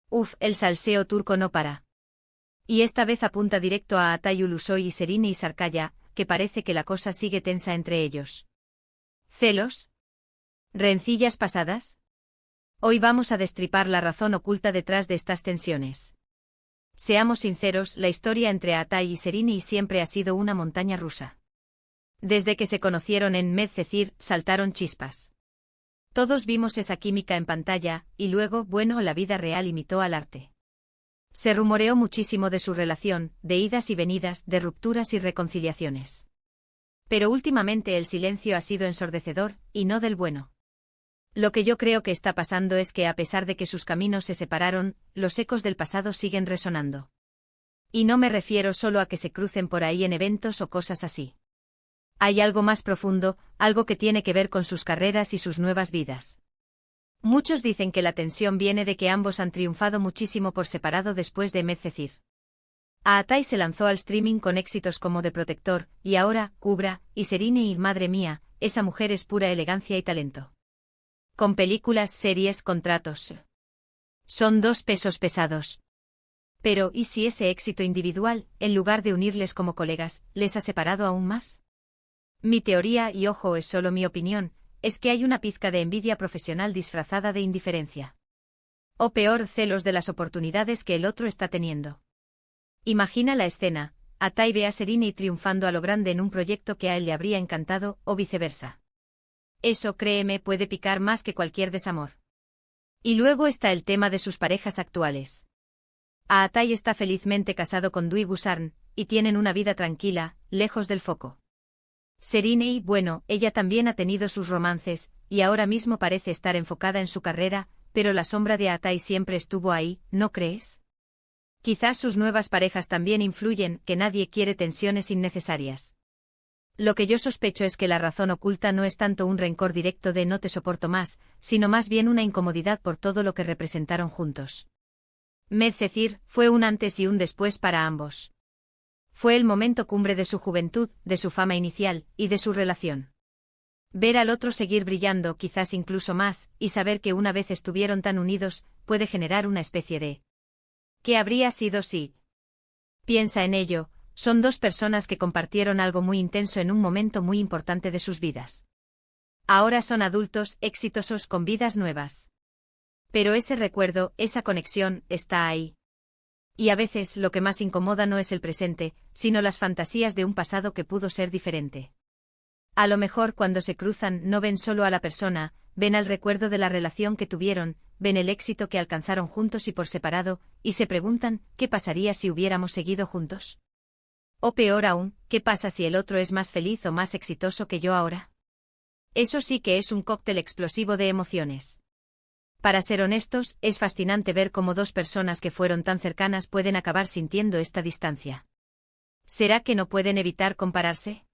Uf, el salseo turco no para. Y esta vez apunta directo a Atay Ulusoy y Serine y Sarkaya, que parece que la cosa sigue tensa entre ellos. ¿Celos? ¿Rencillas pasadas? Hoy vamos a destripar la razón oculta detrás de estas tensiones. Seamos sinceros, la historia entre Atay y Serine siempre ha sido una montaña rusa. Desde que se conocieron en Medcezir, saltaron chispas. Todos vimos esa química en pantalla, y luego, bueno, la vida real imitó al arte. Se rumoreó muchísimo de su relación, de idas y venidas, de rupturas y reconciliaciones. Pero últimamente el silencio ha sido ensordecedor, y no del bueno. Lo que yo creo que está pasando es que a pesar de que sus caminos se separaron, los ecos del pasado siguen resonando. Y no me refiero solo a que se crucen por ahí en eventos o cosas así. Hay algo más profundo, algo que tiene que ver con sus carreras y sus nuevas vidas. Muchos dicen que la tensión viene de que ambos han triunfado muchísimo por separado después de Medcezir. Atay se lanzó al streaming con éxitos como The Protector, y ahora, Cubra, y Serine y madre mía, esa mujer es pura elegancia y talento. Con películas, series, contratos. Son dos pesos pesados. Pero, ¿y si ese éxito individual, en lugar de unirles como colegas, les ha separado aún más? Mi teoría, y ojo, es solo mi opinión, es que hay una pizca de envidia profesional disfrazada de indiferencia. O peor, celos de las oportunidades que el otro está teniendo. Imagina la escena, Atay ve a Serine triunfando a lo grande en un proyecto que a él le habría encantado, o viceversa. Eso, créeme, puede picar más que cualquier desamor. Y luego está el tema de sus parejas actuales. Atay está felizmente casado con Dwi Gusarn, y tienen una vida tranquila, lejos del foco. Serine, bueno, ella también ha tenido sus romances, y ahora mismo parece estar enfocada en su carrera, pero la sombra de Atay siempre estuvo ahí, ¿no crees? Quizás sus nuevas parejas también influyen, que nadie quiere tensiones innecesarias. Lo que yo sospecho es que la razón oculta no es tanto un rencor directo de no te soporto más, sino más bien una incomodidad por todo lo que representaron juntos. Medcezir fue un antes y un después para ambos. Fue el momento cumbre de su juventud, de su fama inicial, y de su relación. Ver al otro seguir brillando, quizás incluso más, y saber que una vez estuvieron tan unidos, puede generar una especie de... ¿Qué habría sido si? Piensa en ello, son dos personas que compartieron algo muy intenso en un momento muy importante de sus vidas. Ahora son adultos, exitosos con vidas nuevas. Pero ese recuerdo, esa conexión, está ahí. Y a veces lo que más incomoda no es el presente, sino las fantasías de un pasado que pudo ser diferente. A lo mejor cuando se cruzan no ven solo a la persona, ven al recuerdo de la relación que tuvieron, ven el éxito que alcanzaron juntos y por separado, y se preguntan, ¿qué pasaría si hubiéramos seguido juntos? O peor aún, ¿qué pasa si el otro es más feliz o más exitoso que yo ahora? Eso sí que es un cóctel explosivo de emociones. Para ser honestos, es fascinante ver cómo dos personas que fueron tan cercanas pueden acabar sintiendo esta distancia. ¿Será que no pueden evitar compararse?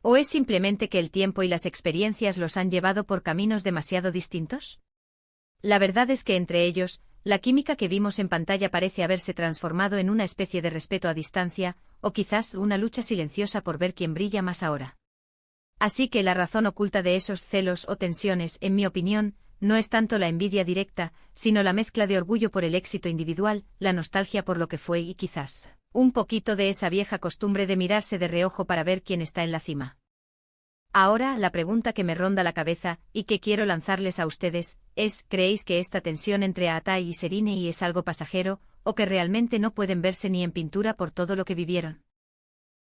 ¿O es simplemente que el tiempo y las experiencias los han llevado por caminos demasiado distintos? La verdad es que entre ellos, la química que vimos en pantalla parece haberse transformado en una especie de respeto a distancia, o quizás una lucha silenciosa por ver quién brilla más ahora. Así que la razón oculta de esos celos o tensiones, en mi opinión, no es tanto la envidia directa, sino la mezcla de orgullo por el éxito individual, la nostalgia por lo que fue y quizás un poquito de esa vieja costumbre de mirarse de reojo para ver quién está en la cima. Ahora, la pregunta que me ronda la cabeza, y que quiero lanzarles a ustedes, es, ¿creéis que esta tensión entre Atay y Serine es algo pasajero, o que realmente no pueden verse ni en pintura por todo lo que vivieron?